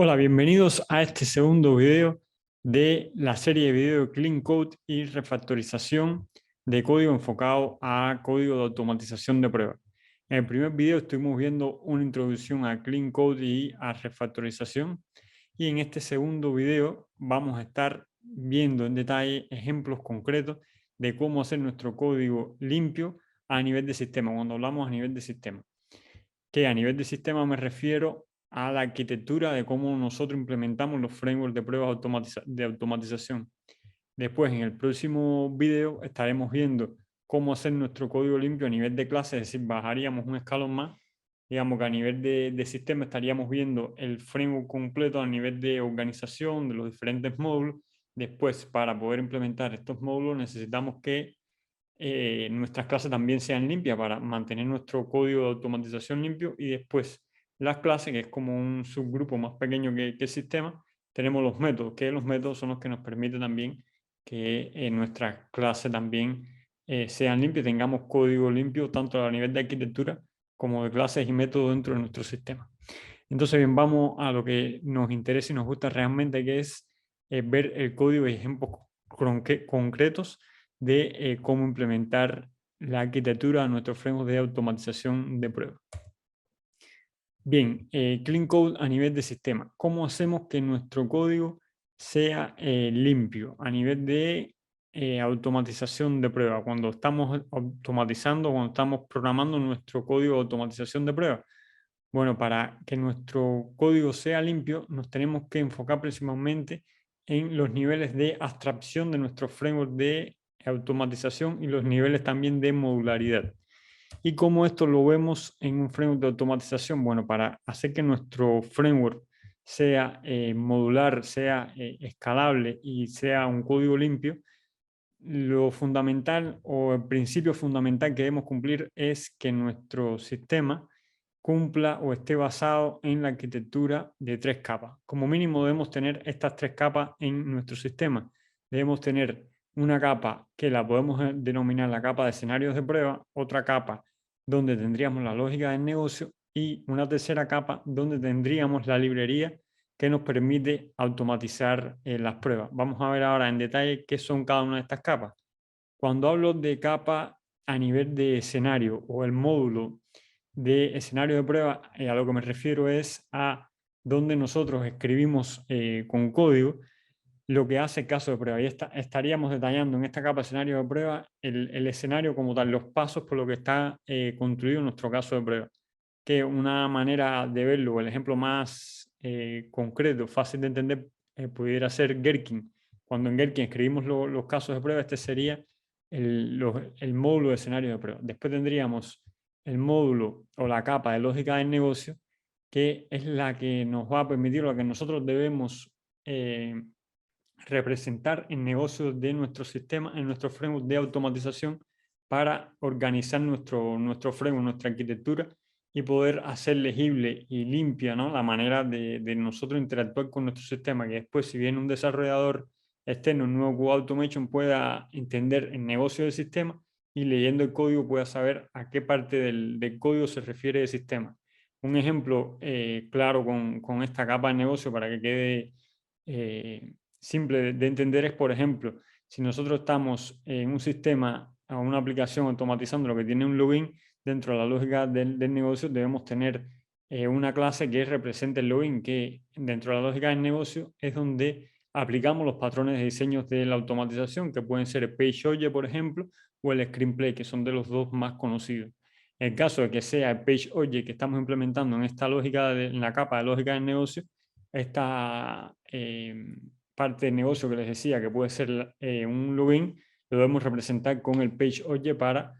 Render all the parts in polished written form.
Hola, bienvenidos a este segundo video de la serie de video Clean Code y refactorización de código enfocado a código de automatización de pruebas. En el primer video estuvimos viendo una introducción a Clean Code y a refactorización, y en este segundo video vamos a estar viendo en detalle ejemplos concretos de cómo hacer nuestro código limpio a nivel de sistema. Cuando hablamos a nivel de sistema, que a nivel de sistema me refiero a la arquitectura de cómo nosotros implementamos los frameworks de pruebas de automatización. Después, en el próximo video, estaremos viendo cómo hacer nuestro código limpio a nivel de clase, es decir, bajaríamos un escalón más. Digamos que a nivel de sistema estaríamos viendo el framework completo a nivel de organización de los diferentes módulos. Después, para poder implementar estos módulos, necesitamos que nuestras clases también sean limpias para mantener nuestro código de automatización limpio, y después las clases, que es como un subgrupo más pequeño que el sistema, tenemos los métodos, que los métodos son los que nos permiten también que nuestras clases también sean limpias, tengamos código limpio tanto a nivel de arquitectura como de clases y métodos dentro de nuestro sistema. Entonces, bien, vamos a lo que nos interesa y nos gusta realmente, que es ver el código y ejemplos concretos de cómo implementar la arquitectura a nuestro framework de automatización de pruebas. Bien, Clean Code a nivel de sistema. ¿Cómo hacemos que nuestro código sea limpio a nivel de automatización de pruebas? Cuando estamos automatizando, cuando estamos programando nuestro código de automatización de pruebas. Bueno, para que nuestro código sea limpio, nos tenemos que enfocar principalmente en los niveles de abstracción de nuestro framework de automatización y los niveles también de modularidad. ¿Y cómo esto lo vemos en un framework de automatización? Bueno, para hacer que nuestro framework sea modular, sea escalable y sea un código limpio, lo fundamental o el principio fundamental que debemos cumplir es que nuestro sistema cumpla o esté basado en la arquitectura de 3 capas. Como mínimo debemos tener estas 3 capas en nuestro sistema. Debemos tener una capa que la podemos denominar la capa de escenarios de prueba, otra capa donde tendríamos la lógica del negocio, y una tercera capa donde tendríamos la librería que nos permite automatizar las pruebas. Vamos a ver ahora en detalle qué son cada una de estas capas. Cuando hablo de capa a nivel de escenario o el módulo de escenario de prueba, a lo que me refiero es a donde nosotros escribimos con código lo que hace el caso de prueba. Y estaríamos detallando en esta capa de escenario de prueba el escenario como tal, los pasos por lo que está construido nuestro caso de prueba. Que una manera de verlo, el ejemplo más concreto, fácil de entender, pudiera ser Gherkin. Cuando en Gherkin escribimos los casos de prueba, este sería el módulo de escenario de prueba. Después tendríamos el módulo o la capa de lógica del negocio, que es la que nos va a permitir, lo que nosotros debemos representar en negocios de nuestro sistema, en nuestro framework de automatización, para organizar nuestro framework, nuestra arquitectura, y poder hacer legible y limpia, ¿no?, la manera de nosotros interactuar con nuestro sistema, que después, si bien un desarrollador externo, un nuevo Code Automation, pueda entender el negocio del sistema y leyendo el código pueda saber a qué parte del código se refiere el sistema. Un ejemplo claro con esta capa de negocio para que quede simple de entender es, por ejemplo, si nosotros estamos en un sistema o una aplicación automatizando lo que tiene un login, dentro de la lógica del negocio debemos tener una clase que represente el login, que dentro de la lógica del negocio es donde aplicamos los patrones de diseño de la automatización, que pueden ser el PageObject, por ejemplo, o el Screenplay, que son de los dos más conocidos. En el caso de que sea el PageObject que estamos implementando en esta lógica, en la capa de lógica del negocio, esta parte del negocio que les decía, que puede ser un login, lo debemos representar con el PageObject para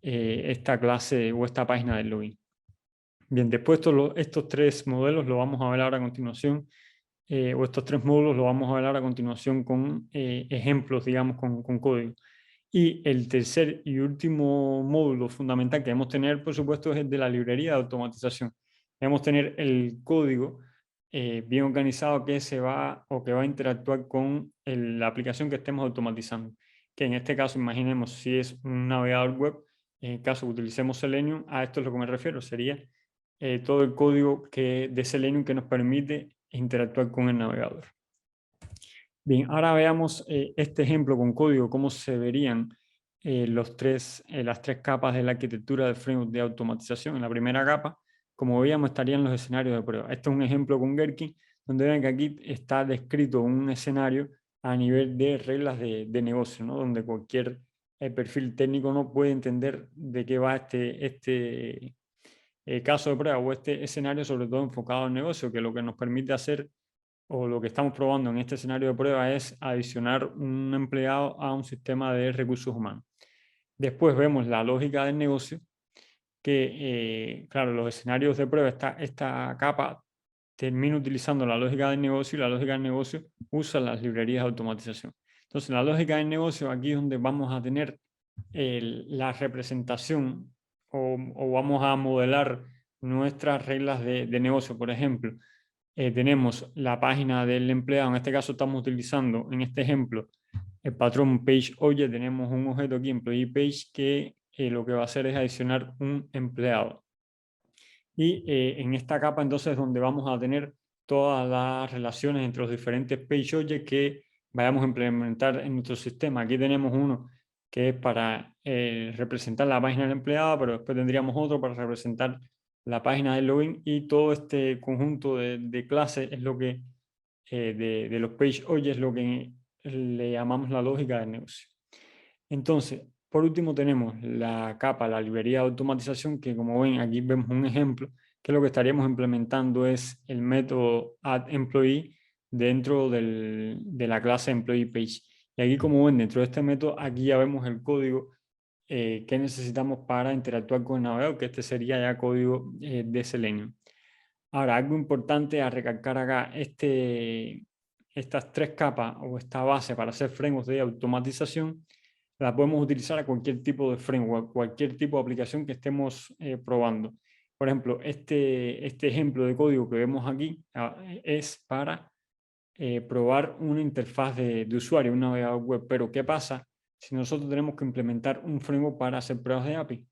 esta clase o esta página del login. Bien, después estos 3 modelos lo vamos a ver ahora a continuación, o estos 3 módulos lo vamos a ver ahora a continuación con ejemplos, digamos, con código. Y el tercer y último módulo fundamental que debemos tener, por supuesto, es el de la librería de automatización. Debemos tener el código bien organizado que se va o que va a interactuar con la aplicación que estemos automatizando. Que en este caso, imaginemos si es un navegador web, en el caso que utilicemos Selenium, a esto es lo que me refiero, sería todo el código de Selenium que nos permite interactuar con el navegador. Bien, ahora veamos este ejemplo con código, cómo se verían las tres capas de la arquitectura del framework de automatización. En la primera capa, como veíamos, estarían los escenarios de prueba. Este es un ejemplo con Gherkin, donde ven que aquí está descrito un escenario a nivel de reglas de negocio, ¿no? Donde cualquier perfil técnico no puede entender de qué va este caso de prueba o este escenario, sobre todo enfocado al negocio, que lo que nos permite hacer o lo que estamos probando en este escenario de prueba es adicionar un empleado a un sistema de recursos humanos. Después vemos la lógica del negocio, que, claro, los escenarios de prueba, esta capa termina utilizando la lógica del negocio y la lógica del negocio usa las librerías de automatización. Entonces, la lógica del negocio, aquí es donde vamos a tener la representación o vamos a modelar nuestras reglas de negocio. Por ejemplo, tenemos la página del empleado. En este caso estamos utilizando, en este ejemplo, el patrón PageObject. Tenemos un objeto aquí, employee page, que lo que va a hacer es adicionar un empleado. Y en esta capa entonces es donde vamos a tener todas las relaciones entre los diferentes PageObjects que vayamos a implementar en nuestro sistema. Aquí tenemos uno que es para representar la página del empleado, pero después tendríamos otro para representar la página del login, y todo este conjunto de clases es lo que, de los PageObjects, es lo que le llamamos la lógica del negocio. Entonces, por último tenemos la capa, la librería de automatización, que como ven aquí vemos un ejemplo, que lo que estaríamos implementando es el método addEmployee dentro de la clase EmployeePage. Y aquí, como ven, dentro de este método, aquí ya vemos el código que necesitamos para interactuar con el navegador, que este sería ya código de Selenium. Ahora, algo importante a recalcar acá, estas tres capas o esta base para hacer frameworks de automatización, la podemos utilizar a cualquier tipo de framework, cualquier tipo de aplicación que estemos probando. Por ejemplo, este ejemplo de código que vemos aquí es para probar una interfaz de usuario, un navegador web. Pero, ¿qué pasa si nosotros tenemos que implementar un framework para hacer pruebas de API?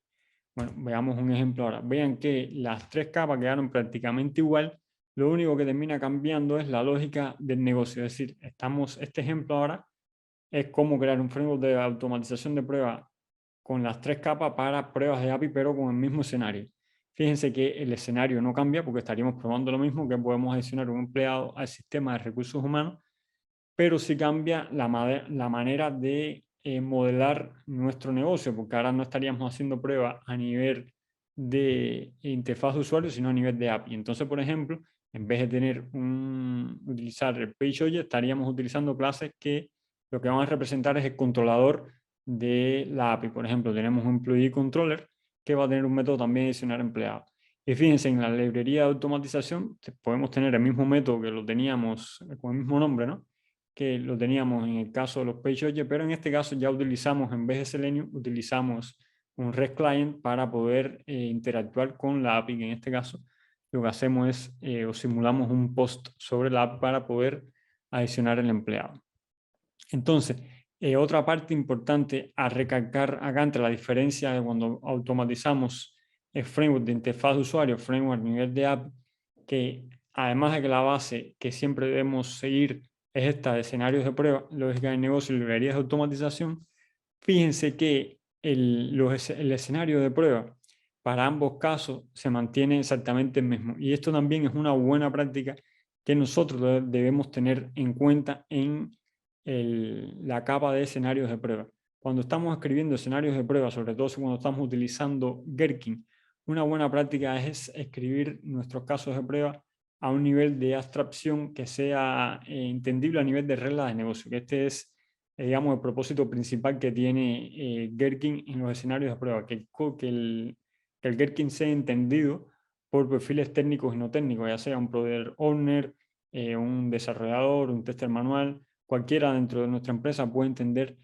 Bueno, veamos un ejemplo ahora. Vean que las tres capas quedaron prácticamente igual. Lo único que termina cambiando es la lógica del negocio. Es decir, este ejemplo ahora es cómo crear un framework de automatización de pruebas con las tres capas para pruebas de API, pero con el mismo escenario. Fíjense que el escenario no cambia porque estaríamos probando lo mismo, que podemos adicionar un empleado al sistema de recursos humanos, pero sí cambia la manera de modelar nuestro negocio, porque ahora no estaríamos haciendo pruebas a nivel de interfaz de usuario, sino a nivel de API. Entonces, por ejemplo, en vez de utilizar el PageObject, estaríamos utilizando clases que lo que van a representar es el controlador de la API. Por ejemplo, tenemos un employee controller que va a tener un método también de adicionar empleados. Y fíjense, en la librería de automatización podemos tener el mismo método que lo teníamos con el mismo nombre, ¿no? Que lo teníamos en el caso de los PageObject, pero en este caso ya utilizamos, en vez de Selenium, utilizamos un REST client para poder interactuar con la API, que en este caso lo que hacemos es o simulamos un post sobre la API para poder adicionar el empleado. Entonces, otra parte importante a recalcar acá entre la diferencia de cuando automatizamos el framework de interfaz de usuario, framework a nivel de API, que además de que la base que siempre debemos seguir es esta de escenarios de prueba, lógica de negocio y librerías de automatización, fíjense que el escenario de prueba para ambos casos se mantiene exactamente el mismo. Y esto también es una buena práctica que nosotros debemos tener en cuenta en la capa de escenarios de prueba. Cuando estamos escribiendo escenarios de prueba, sobre todo cuando estamos utilizando Gherkin, una buena práctica es escribir nuestros casos de prueba a un nivel de abstracción que sea entendible a nivel de reglas de negocio, que este es, digamos, el propósito principal que tiene Gherkin en los escenarios de prueba, que el Gherkin sea entendido por perfiles técnicos y no técnicos, ya sea un product owner, un desarrollador, un tester manual, cualquiera dentro de nuestra empresa puede entender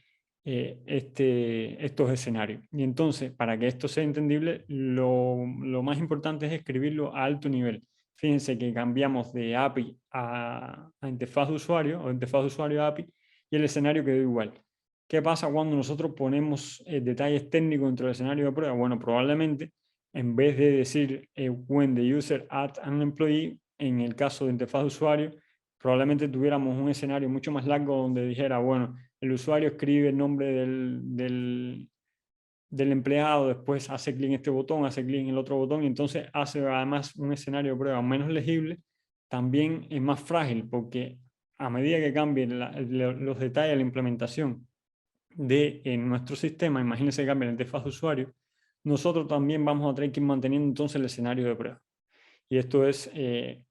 estos escenarios. Y entonces, para que esto sea entendible, lo más importante es escribirlo a alto nivel. Fíjense que cambiamos de API a interfaz de usuario, o interfaz de usuario a API, y el escenario quedó igual. ¿Qué pasa cuando nosotros ponemos detalles técnicos dentro del escenario de prueba? Bueno, probablemente en vez de decir when the user add an employee, en el caso de interfaz de usuario, probablemente tuviéramos un escenario mucho más largo donde dijera, bueno, el usuario escribe el nombre del empleado, después hace clic en este botón, hace clic en el otro botón, y entonces hace además un escenario de prueba menos legible. También es más frágil porque a medida que cambien los detalles de la implementación de nuestro sistema, imagínense que cambia la interfaz de usuario, nosotros también vamos a tener que ir manteniendo entonces el escenario de prueba. Y esto es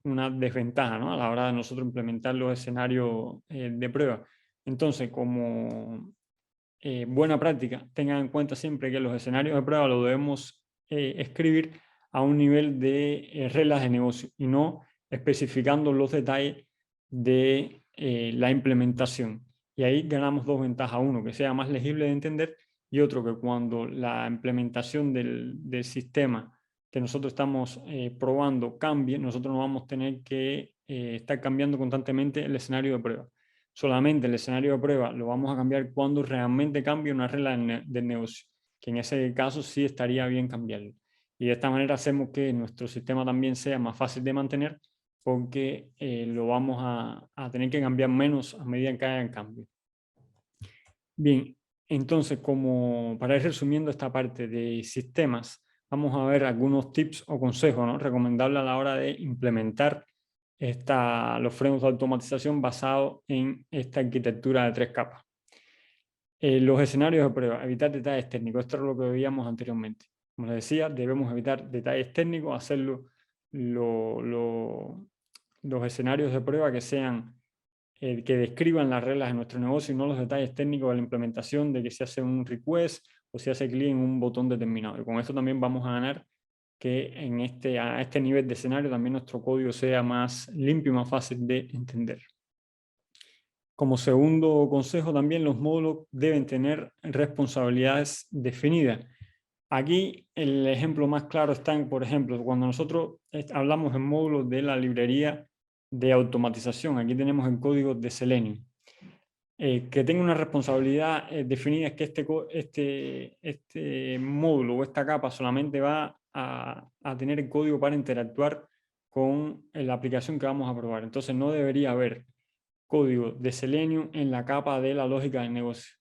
una desventaja, ¿no?, a la hora de nosotros implementar los escenarios de prueba. Entonces, como buena práctica, tengan en cuenta siempre que los escenarios de prueba los debemos escribir a un nivel de reglas de negocio y no especificando los detalles de la implementación. Y ahí ganamos dos ventajas. Uno, que sea más legible de entender, y otro, que cuando la implementación del sistema que nosotros estamos probando cambie, nosotros no vamos a tener que estar cambiando constantemente el escenario de prueba. Solamente el escenario de prueba lo vamos a cambiar cuando realmente cambie una regla del negocio, que en ese caso sí estaría bien cambiarlo. Y de esta manera hacemos que nuestro sistema también sea más fácil de mantener, porque lo vamos a tener que cambiar menos a medida que haya cambio. Bien, entonces, como para ir resumiendo esta parte de sistemas, vamos a ver algunos tips o consejos, ¿no?, recomendables a la hora de implementar los frameworks de automatización basados en esta arquitectura de 3 capas. Los escenarios de prueba, evitar detalles técnicos. Esto es lo que veíamos anteriormente. Como les decía, debemos evitar detalles técnicos, hacerlo los escenarios de prueba que sean que describan las reglas de nuestro negocio y no los detalles técnicos de la implementación, de que se hace un request o se hace clic en un botón determinado. Y con esto también vamos a ganar que a este nivel de escenario también nuestro código sea más limpio y más fácil de entender. Como segundo consejo, también los módulos deben tener responsabilidades definidas. Aquí el ejemplo más claro está en, por ejemplo, cuando nosotros hablamos en módulos de la librería de automatización. Aquí tenemos el código de Selenium. Que tenga una responsabilidad definida, es que este módulo o esta capa solamente va a tener el código para interactuar con la aplicación que vamos a probar. Entonces no debería haber código de Selenium en la capa de la lógica del negocio.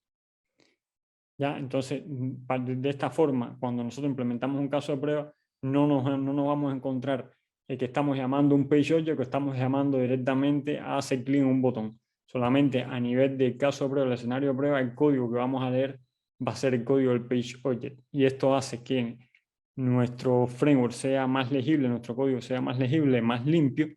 ¿Ya? Entonces, de esta forma, cuando nosotros implementamos un caso de prueba, no nos vamos a encontrar que estamos llamando un page object, que estamos llamando directamente a hacer clic en un botón. Solamente a nivel del caso de prueba, el escenario de prueba, el código que vamos a leer va a ser el código del page object. Y esto hace que nuestro framework sea más legible, nuestro código sea más legible, más limpio,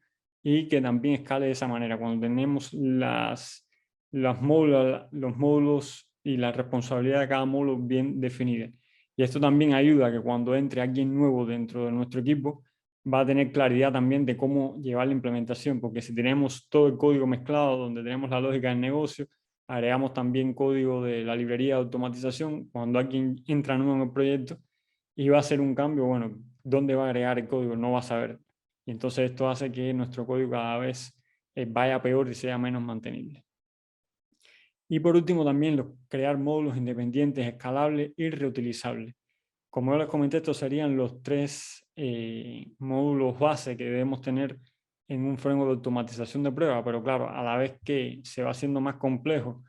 y que también escale de esa manera. Cuando tenemos los módulos y la responsabilidad de cada módulo bien definida. Y esto también ayuda a que cuando entre alguien nuevo dentro de nuestro equipo, va a tener claridad también de cómo llevar la implementación, porque si tenemos todo el código mezclado, donde tenemos la lógica del negocio, agregamos también código de la librería de automatización, cuando alguien entra nuevo en el proyecto y va a hacer un cambio, bueno, ¿dónde va a agregar el código? No va a saber. Y entonces esto hace que nuestro código cada vez vaya peor y sea menos mantenible. Y por último también crear módulos independientes, escalables y reutilizables. Como yo les comenté, estos serían los 3 módulos base que debemos tener en un framework de automatización de prueba, pero claro, a la vez que se va haciendo más complejo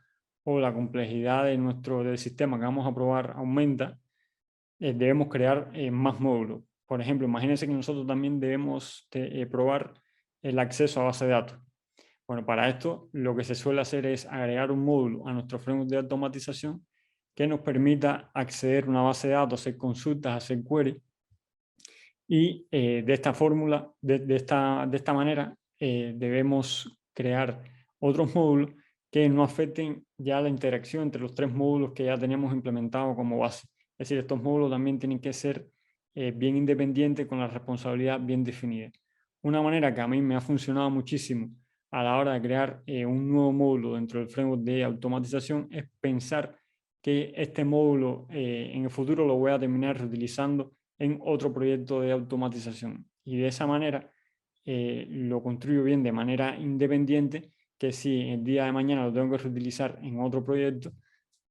o la complejidad del sistema que vamos a probar aumenta, debemos crear más módulos. Por ejemplo, imagínense que nosotros también debemos probar el acceso a base de datos. Bueno, para esto lo que se suele hacer es agregar un módulo a nuestro framework de automatización que nos permita acceder a una base de datos, hacer consultas, hacer queries. Y de esta manera debemos crear otros módulos que no afecten ya la interacción entre los 3 módulos que ya tenemos implementados como base. Es decir, estos módulos también tienen que ser bien independientes, con la responsabilidad bien definida. Una manera que a mí me ha funcionado muchísimo a la hora de crear un nuevo módulo dentro del framework de automatización es pensar que este módulo en el futuro lo voy a terminar reutilizando en otro proyecto de automatización. Y de esa manera lo construyo bien de manera independiente, que si el día de mañana lo tengo que reutilizar en otro proyecto,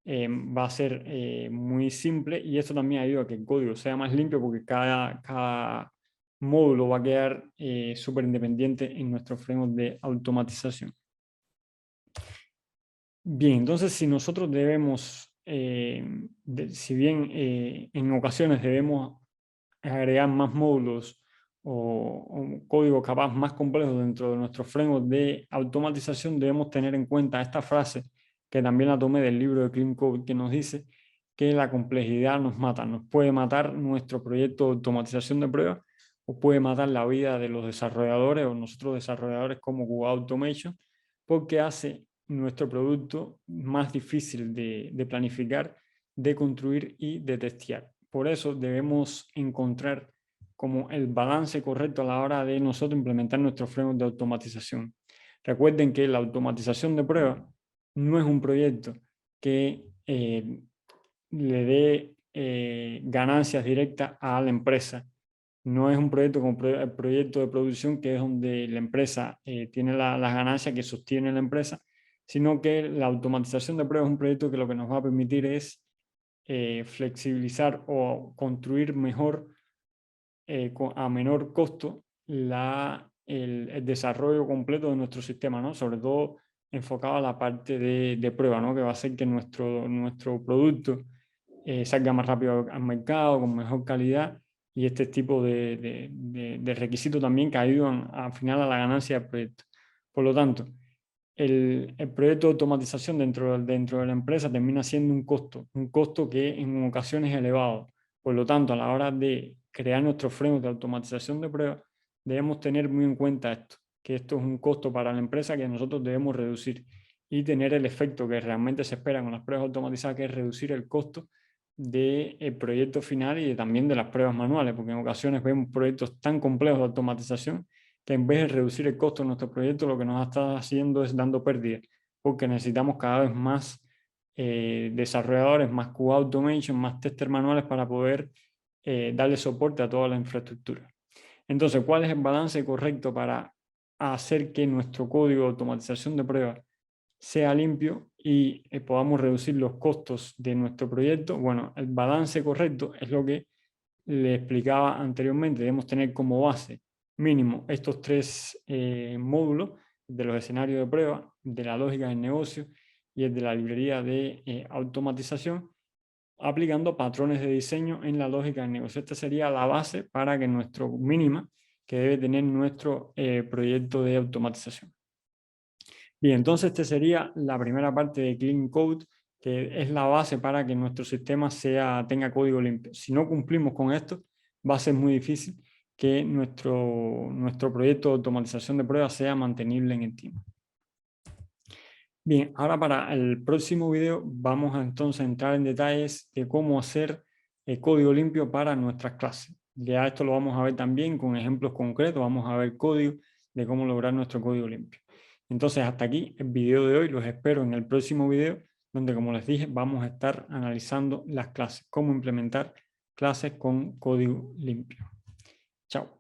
va a ser muy simple, y esto también ayuda a que el código sea más limpio, porque cada módulo va a quedar súper independiente en nuestro framework de automatización. Bien, entonces si nosotros debemos, si bien en ocasiones debemos agregar más módulos o código capaz más complejo dentro de nuestro framework de automatización, debemos tener en cuenta esta frase que también la tomé del libro de Clean Code, que nos dice que la complejidad nos mata, nos puede matar nuestro proyecto de automatización de pruebas o puede matar la vida de los desarrolladores o nosotros desarrolladores como QA Automation, porque hace nuestro producto más difícil de planificar, de construir y de testear. Por eso debemos encontrar como el balance correcto a la hora de nosotros implementar nuestro framework de automatización. Recuerden que la automatización de pruebas no es un proyecto que le dé ganancias directas a la empresa. No es un proyecto como el proyecto de producción, que es donde la empresa tiene las ganancias que sostiene la empresa, sino que la automatización de pruebas es un proyecto que lo que nos va a permitir es flexibilizar o construir mejor, a menor costo, el desarrollo completo de nuestro sistema, ¿no? Sobre todo enfocado a la parte de prueba, ¿no? Que va a hacer que nuestro producto salga más rápido al mercado, con mejor calidad, y este tipo de requisitos también que ayudan al final a la ganancia del proyecto. Por lo tanto, el proyecto de automatización dentro de la empresa termina siendo un costo que en ocasiones es elevado. Por lo tanto, a la hora de crear nuestros framework de automatización de pruebas, debemos tener muy en cuenta esto, que esto es un costo para la empresa que nosotros debemos reducir y tener el efecto que realmente se espera con las pruebas automatizadas, que es reducir el costo del proyecto final y también de las pruebas manuales, porque en ocasiones vemos proyectos tan complejos de automatización que en vez de reducir el costo de nuestro proyecto, lo que nos está haciendo es dando pérdidas, porque necesitamos cada vez más desarrolladores, más QA Automation, más tester manuales para poder darle soporte a toda la infraestructura. Entonces, ¿cuál es el balance correcto para hacer que nuestro código de automatización de pruebas sea limpio y podamos reducir los costos de nuestro proyecto? Bueno, el balance correcto es lo que le explicaba anteriormente. Debemos tener como base mínimo estos tres módulos de los escenarios de prueba, de la lógica del negocio y el de la librería de automatización, aplicando patrones de diseño en la lógica del negocio. Esta sería la base para que nuestro mínima que debe tener nuestro proyecto de automatización. Bien, entonces esta sería la primera parte de Clean Code, que es la base para que nuestro sistema tenga código limpio. Si no cumplimos con esto, va a ser muy difícil que nuestro proyecto de automatización de pruebas sea mantenible en el tiempo. Bien, ahora para el próximo video vamos a entonces entrar en detalles de cómo hacer el código limpio para nuestras clases. Ya esto lo vamos a ver también con ejemplos concretos, vamos a ver código de cómo lograr nuestro código limpio. Entonces hasta aquí el video de hoy, los espero en el próximo video, donde como les dije vamos a estar analizando las clases, cómo implementar clases con código limpio. Chao.